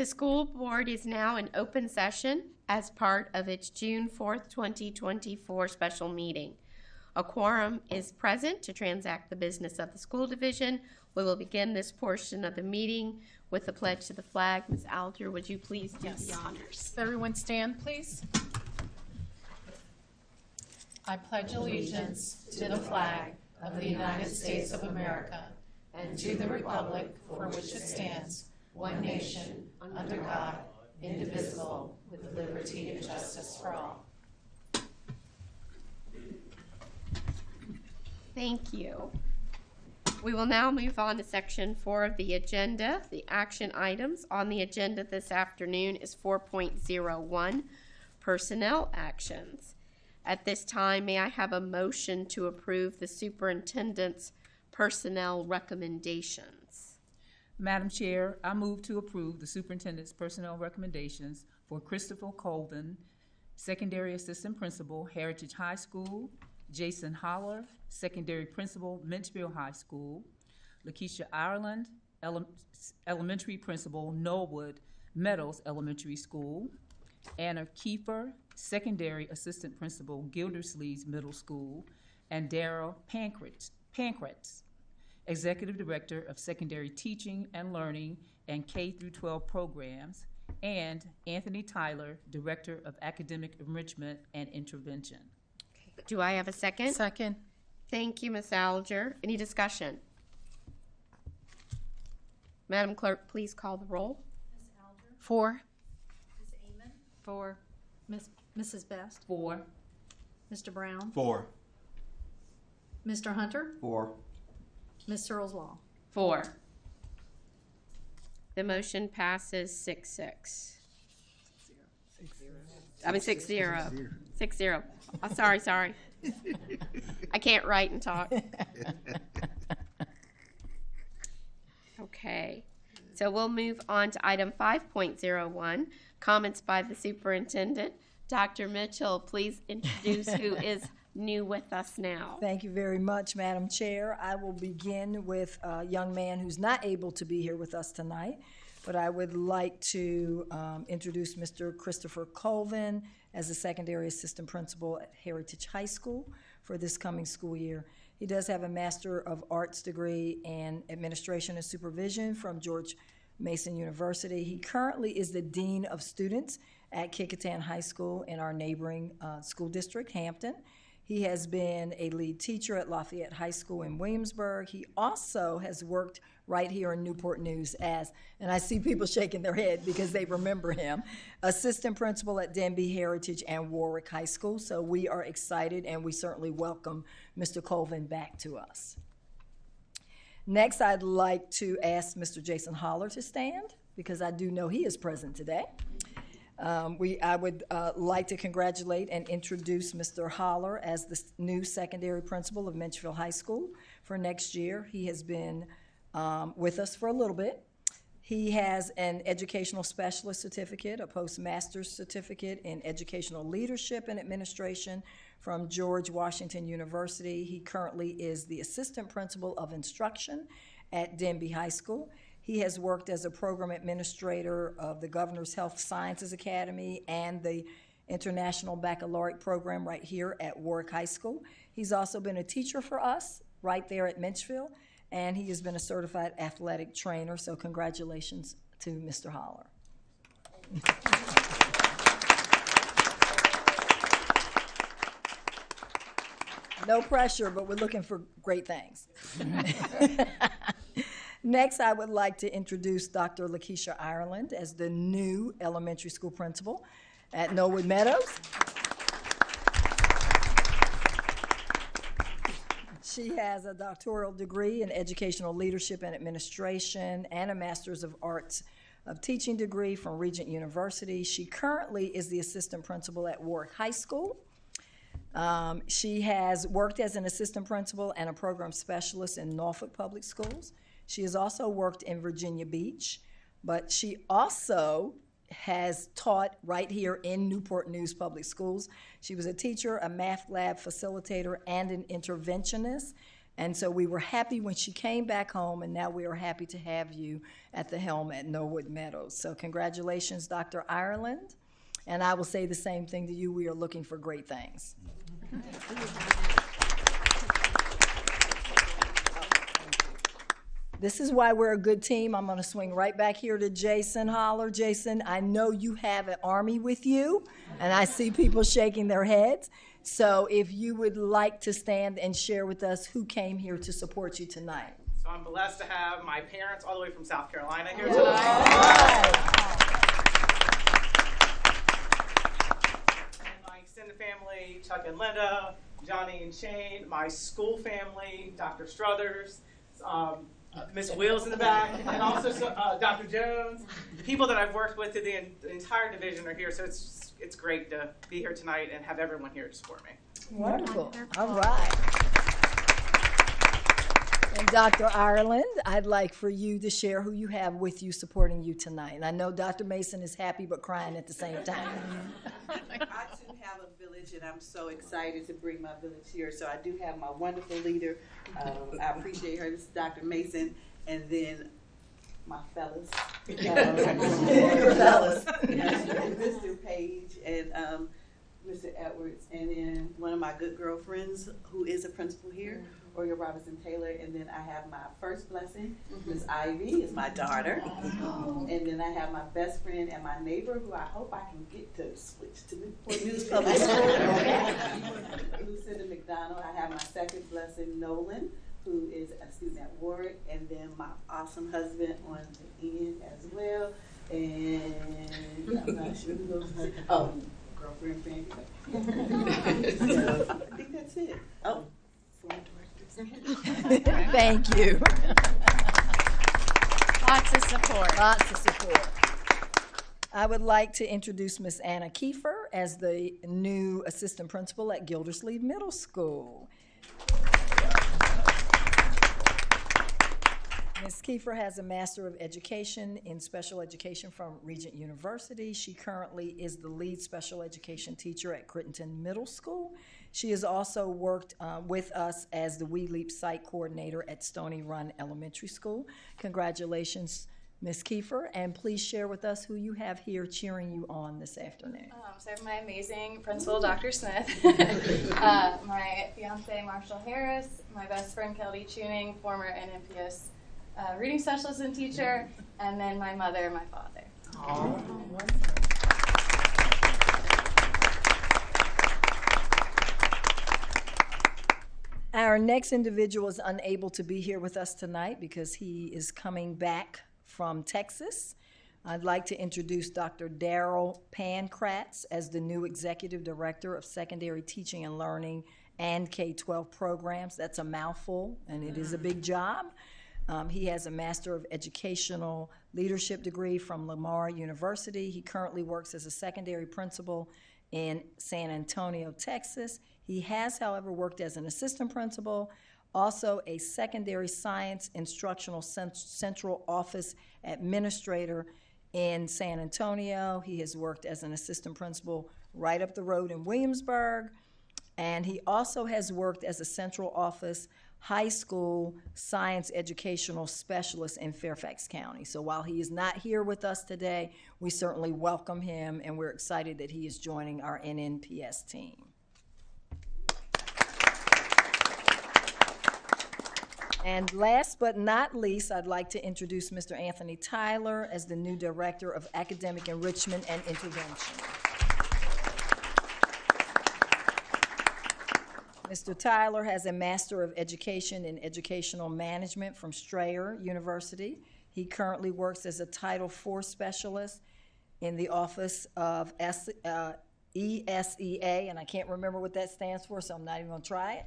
The school board is now in open session as part of its June 4th, 2024 special meeting. A quorum is present to transact the business of the school division. We will begin this portion of the meeting with the pledge to the flag. Ms. Alger, would you please do the honors? Everyone stand, please. I pledge allegiance to the flag of the United States of America and to the republic for which it stands, one nation, under God, indivisible, with liberty and justice for all. Thank you. We will now move on to section 4 of the agenda. The action items on the agenda this afternoon is 4.01, personnel actions. At this time, may I have a motion to approve the superintendent's personnel recommendations? Madam Chair, I move to approve the superintendent's personnel recommendations for Christopher Colvin, secondary assistant principal, Heritage High School; Jason Holler, secondary principal, Menchville High School; Lakeisha Ireland, elementary principal, Knollwood Meadows Elementary School; Anna Kiefer, secondary assistant principal, Gildersleeves Middle School; and Daryl Pankratz, executive director of secondary teaching and learning and K-12 programs; and Anthony Tyler, director of academic enrichment and intervention. Do I have a second? Second. Thank you, Ms. Alger. Any discussion? Madam Clerk, please call the roll. Ms. Alger? For. Ms. Amon? For. Mrs. Best? 4. Mr. Brown? 4. Mr. Hunter? 4. Ms. Searles Law? 4. The motion passes 6-6. I mean 6-0. 6-0. Oh, sorry. I can't write and talk. Okay. So we'll move on to item 5.01, comments by the superintendent. Dr. Mitchell, please introduce who is new with us now. Thank you very much, Madam Chair. I will begin with a young man who's not able to be here with us tonight, but I would like to introduce Mr. Christopher Colvin as a secondary assistant principal at Heritage High School for this coming school year. He does have a Master of Arts degree in Administration and Supervision from George Mason University. He currently is the Dean of Students at Kecoughtan High School in our neighboring school district, Hampton. He has been a lead teacher at Lafayette High School in Williamsburg. He also has worked right here in Newport News as, and I see people shaking their head because they remember him, assistant principal at Denby Heritage and Warwick High School. So we are excited and we certainly welcome Mr. Colvin back to us. Next, I'd like to ask Mr. Jason Holler to stand because I do know he is present today. I would like to congratulate and introduce Mr. Holler as the new secondary principal of Menchville High School for next year. He has been with us for a little bit. He has an educational specialist certificate, a postmaster's certificate in educational leadership and administration from George Washington University. He currently is the assistant principal of instruction at Denby High School. He has worked as a program administrator of the Governor's Health Sciences Academy and the International Baccalaureate program right here at Warwick High School. He's also been a teacher for us right there at Menchville, and he has been a certified athletic trainer, so congratulations to Mr. Holler. No pressure, but we're looking for great things. Next, I would like to introduce Dr. Lakeisha Ireland as the new elementary school principal at Knollwood Meadows. She has a doctoral degree in educational leadership and administration and a Master's of Arts of Teaching degree from Regent University. She currently is the assistant principal at Warwick High School. She has worked as an assistant principal and a program specialist in Norfolk Public Schools. She has also worked in Virginia Beach, but she also has taught right here in Newport News Public Schools. She was a teacher, a math lab facilitator, and an interventionist, And so we were happy when she came back home, and now we are happy to have you at the helm at Norwood Meadows. So congratulations, Dr. Ireland. And I will say the same thing to you. We are looking for great things. This is why we're a good team. I'm going to swing right back here to Jason Holler. Jason, I know you have an army with you, and I see people shaking their heads. So if you would like to stand and share with us who came here to support you tonight. So I'm blessed to have my parents all the way from South Carolina here tonight. And my extended family, Chuck and Linda, Johnny and Shane, my school family, Dr. Struthers, Miss Wheels in the back, and also Dr. Jones. People that I've worked with through the entire division are here, so it's great to be here tonight and have everyone here to support me. Wonderful. All right. And Dr. Ireland, I'd like for you to share who you have with you supporting you tonight. And I know Dr. Mason is happy but crying at the same time. I too have a village, and I'm so excited to bring my village here. So I do have my wonderful leader. I appreciate her. This is Dr. Mason, and then my fellas, Mr. Page and Mr. Edwards, and then one of my good girlfriends who is a principal here, Oya Robinson Taylor, and then I have my first blessing, Miss Ivy is my daughter, and then I have my best friend and my neighbor who I hope I can get to switch to Newport News Public School, Lucinda McDonald. I have my second blessing, Nolan, who is a student at Warwick, and then my awesome husband on the end as well, and I'm not sure who goes to girlfriend, friend. So, I think that's it. Oh, former directors. Thank you. Lots of support. Lots of support. I would like to introduce Miss Anna Kiefer as the new assistant principal at Gildersleeve Middle School. Ms. Kiefer has a Master of Education in Special Education from Regent University. She currently is the lead special education teacher at Crittenton Middle School. She has also worked with us as the We Leap site coordinator at Stony Run Elementary School. Congratulations, Ms. Kiefer, and please share with us who you have here cheering you on this afternoon. So I have my amazing principal, Dr. Smith, my fiance, Marshall Harris, my best friend, Kelly Tuning, former NMPS reading specialist and teacher, and then my mother and my father. Our next individual is unable to be here with us tonight because he is coming back from Texas. I'd like to introduce Dr. Daryl Pankratz as the new Executive Director of Secondary Teaching and Learning and K-12 programs. That's a mouthful, and it is a big job. He has a Master of Educational Leadership degree from Lamar University. He currently works as a secondary principal in San Antonio, Texas. He has, however, worked as an assistant principal, also a secondary science instructional central office administrator in San Antonio. He has worked as an assistant principal right up the road in Williamsburg. And he also has worked as a central office high school science educational specialist in Fairfax County. So while he is not here with us today, we certainly welcome him, and we're excited that he is joining our NNPS team. And last but not least, I'd like to introduce Mr. Anthony Tyler as the new Director of Academic Enrichment and Intervention. Mr. Tyler has a Master of Education in Educational Management from Strayer University. He currently works as a Title IV specialist in the Office of ESEA, and I can't remember what that stands for, so I'm not even going to try it.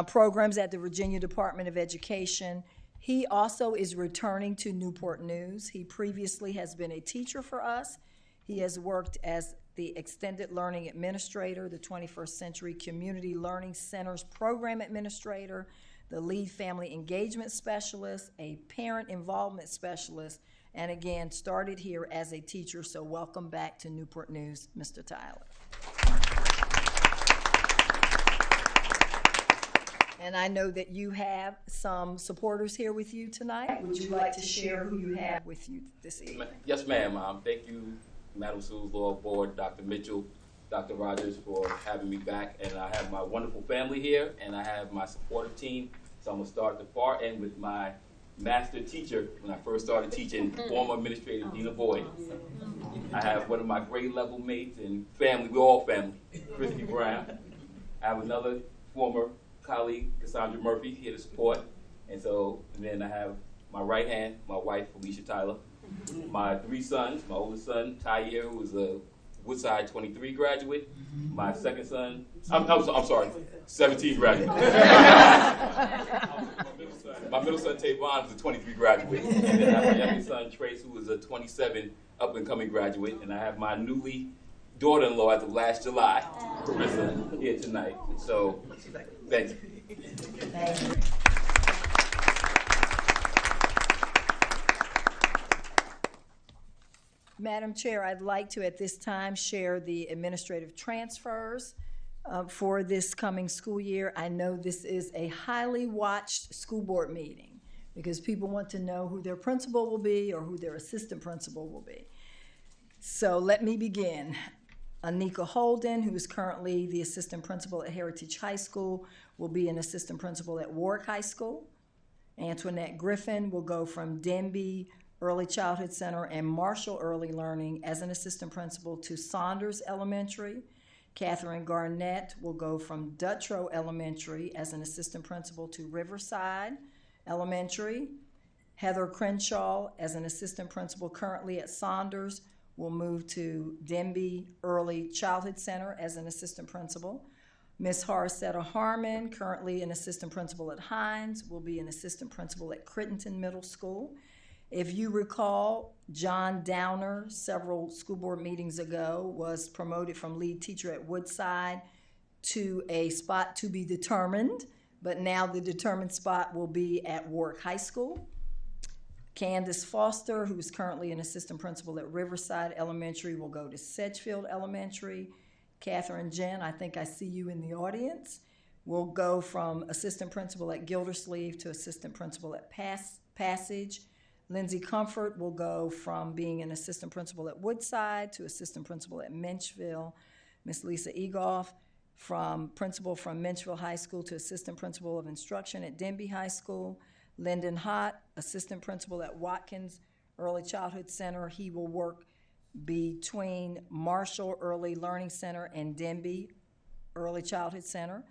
Programs at the Virginia Department of Education. He also is returning to Newport News. He previously has been a teacher for us. He has worked as the Extended Learning Administrator, the 21st Century Community Learning Centers Program Administrator, the Lead Family Engagement Specialist, a Parent Involvement Specialist, and again, started here as a teacher, so welcome back to Newport News, Mr. Tyler. And I know that you have some supporters here with you tonight. Would you like to share who you have with you this evening? Yes, ma'am. Thank you, Madam Sewell's Law Board, Dr. Mitchell, Dr. Rogers, for having me back. And I have my wonderful family here, and I have my supportive team. So I'm going to start at the far end with my master teacher when I first started teaching, former administrator Dina Boyd. I have one of my grade level mates and family, we're all family, Christy Brown. I have another former colleague, Cassandra Murphy, here to support. And then I have my right hand, my wife, Felicia Tyler. My 3 sons, my oldest son, Tyler, who is a Woodside 23 graduate. My second son, I'm sorry, 17 graduate. My middle son, Tavon, is a 23 graduate. And then I have my youngest son, Trace, who is a 27 up-and-coming graduate. And I have my newly daughter-in-law as of last July, Carissa, here tonight. So, thank you. Thank you. Madam Chair, I'd like to at this time share the administrative transfers for this coming school year. I know this is a highly watched school board meeting because people want to know who their principal will be or who their assistant principal will be. So let me begin. Anika Holden, who is currently the assistant principal at Heritage High School, will be an assistant principal at Warwick High School. Antoinette Griffin will go from Denby Early Childhood Center and Marshall Early Learning as an assistant principal to Saunders Elementary. Catherine Garnett will go from Dutrow Elementary as an assistant principal to Riverside Elementary. Heather Crenshaw, as an assistant principal currently at Saunders, will move to Denby Early Childhood Center as an assistant principal. Ms. Harcetta Harmon, currently an assistant principal at Hines, will be an assistant principal at Crittenton Middle School. If you recall, John Downer, several school board meetings ago, was promoted from lead teacher at Woodside to a spot to be determined, but now the determined spot will be at Warwick High School. Candace Foster, who is currently an assistant principal at Riverside Elementary, will go to Sedgefield Elementary. Catherine Jen, I think I see you in the audience, will go from assistant principal at Gildersleeve to assistant principal at Passage. Lindsay Comfort will go from being an assistant principal at Woodside to assistant principal at Menchville. Miss Lisa Egoff, from principal from Menchville High School to assistant principal of instruction at Denby High School. Lyndon Hott, assistant principal at Watkins Early Childhood Center. He will work between Marshall Early Learning Center and Denby Early Childhood Center.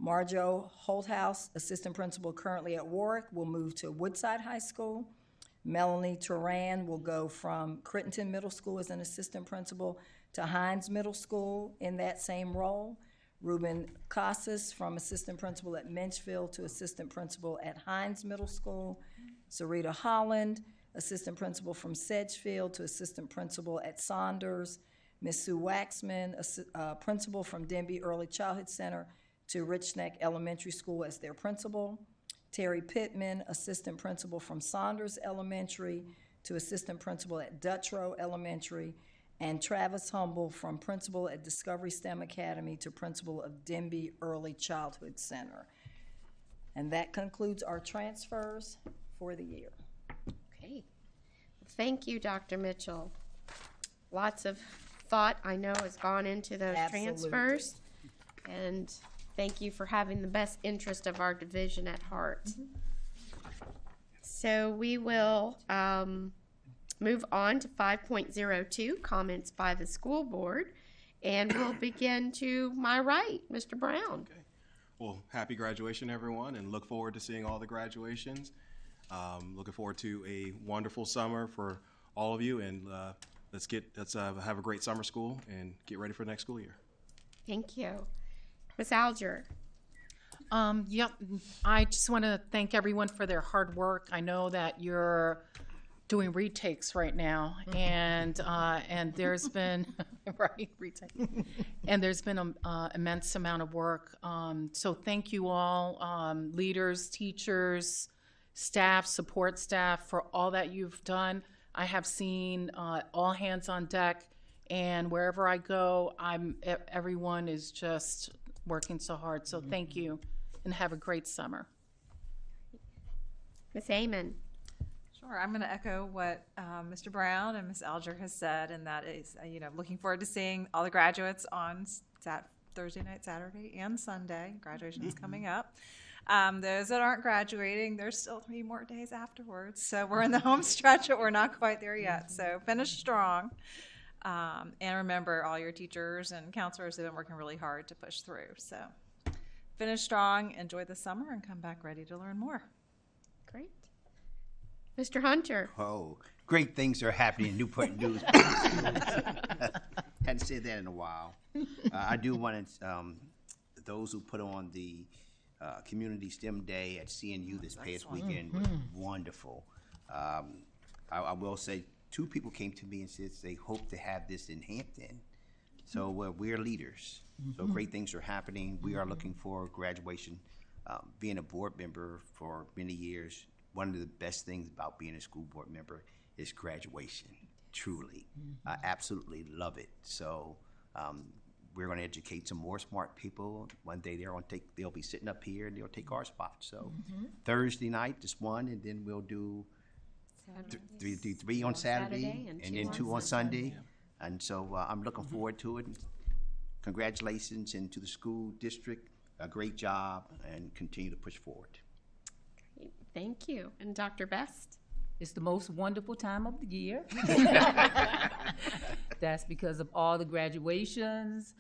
Marjo Holthouse, assistant principal currently at Warwick, will move to Woodside High School. Melanie Turan will go from Crittenton Middle School as an assistant principal to Hines Middle School in that same role. Ruben Casas from assistant principal at Menchville to assistant principal at Hines Middle School. Sarita Holland, assistant principal from Sedgefield to assistant principal at Saunders. Ms. Sue Waxman, principal from Denby Early Childhood Center to Rich Neck Elementary School as their principal. Terry Pittman, assistant principal from Saunders Elementary to assistant principal at Dutrow Elementary. And Travis Humble from principal at Discovery STEM Academy to principal of Denby Early Childhood Center. And that concludes our transfers for the year. Okay. Thank you, Dr. Mitchell. Lots of thought, I know, has gone into those Absolutely. transfers. And thank you for having the best interest of our division at heart. So we will move on to 5.02, comments by the school board. And we'll begin to my right, Mr. Brown. Okay. Well, happy graduation, everyone, and look forward to seeing all the graduations. Looking forward to a wonderful summer for all of you, and let's have a great summer school and get ready for the next school year. Thank you. Ms. Alger. I just want to thank everyone for their hard work. I know that you're doing retakes right now, and there's been retake, and there's been an immense amount of work. So thank you all, leaders, teachers, staff, support staff, for all that you've done. I have seen all hands on deck, and wherever I go, everyone is just working so hard. So thank you. and have a great summer. Ms. Amon? Sure, I'm going to echo what Mr. Brown and Ms. Alger has said, and that is, looking forward to seeing all the graduates on Thursday night, Saturday, and Sunday. Graduation's coming up. Those that aren't graduating, there's still 3 more days afterwards. So we're in the home stretch, but we're not quite there yet. So finish strong. And remember, all your teachers and counselors have been working really hard to push through. So finish strong, enjoy the summer, and come back ready to learn more. Great. Mr. Hunter? Oh, great things are happening in Newport News. Hadn't said that in a while. I do want to, those who put on the Community STEM Day at CNU this past weekend was wonderful. I will say 2 people came to me and said they hope to have this in Hampton. So we're leaders. So great things are happening. We are looking for graduation. Being a board member for many years, one of the best things about being a school board member is graduation, truly. I absolutely love it. So we're going to educate some more smart people. One day they'll be sitting up here and they'll take our spot. So Thursday night is one, and then we'll do 3 on Saturday and then 2 on Sunday. And so I'm looking forward to it. Congratulations, and to the school district, a great job, and continue to push forward. Great. Thank you. And Dr. Best? It's the most wonderful time of the year. That's because of all the graduations.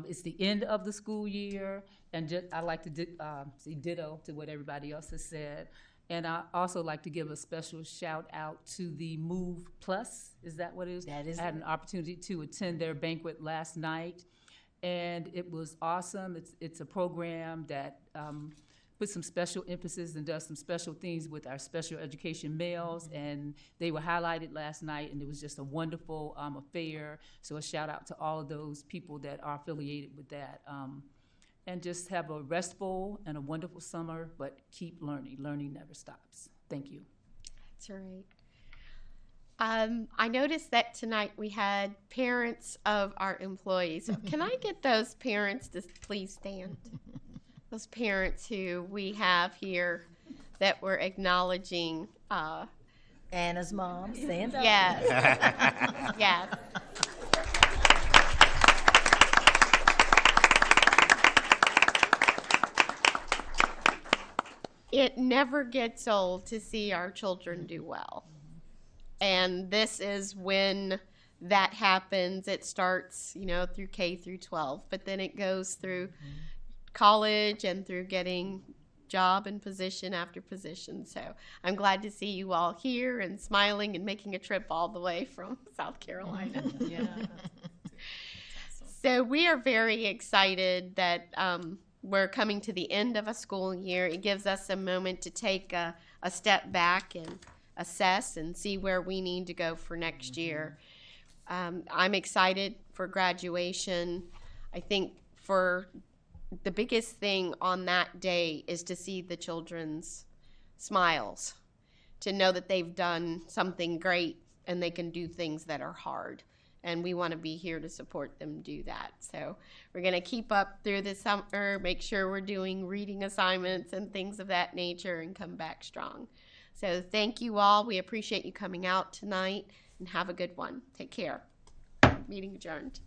It's the end of the school year, and I like to say ditto to what everybody else has said. And I also like to give a special shout out to the Move Plus. Is that what it is? That is I had it. an opportunity to attend their banquet last night, and it was awesome. It's a program that puts some special emphasis and does some special things with our special education males, and they were highlighted last night, and it was just a wonderful affair. So a shout out to all of those people that are affiliated with that. And just have a restful and a wonderful summer, but keep learning. Learning never stops. Thank you. That's right. I noticed that tonight we had parents of our employees. Can I get those parents to please stand? Those parents who we have here that we're acknowledging. Anna's mom, stand up. Yes. Yes. It never gets old to see our children do well. And this is when that happens. It starts, through K through 12, but then it goes through college and through getting job and position after position. So I'm glad to see you all here and smiling and making a trip all the way from South Carolina. Yeah. So we are very excited that we're coming to the end of a school year. It gives us a moment to take a step back and assess and see where we need to go for next year. I'm excited for graduation. I think for the biggest thing on that day is to see the children's smiles, to know that they've done something great and they can do things that are hard. And we want to be here to support them do that. So we're going to keep up through the summer, make sure we're doing reading assignments and things of that nature, and come back strong. So thank you all. We appreciate you coming out tonight, and have a good one. Take care. Meeting adjourned.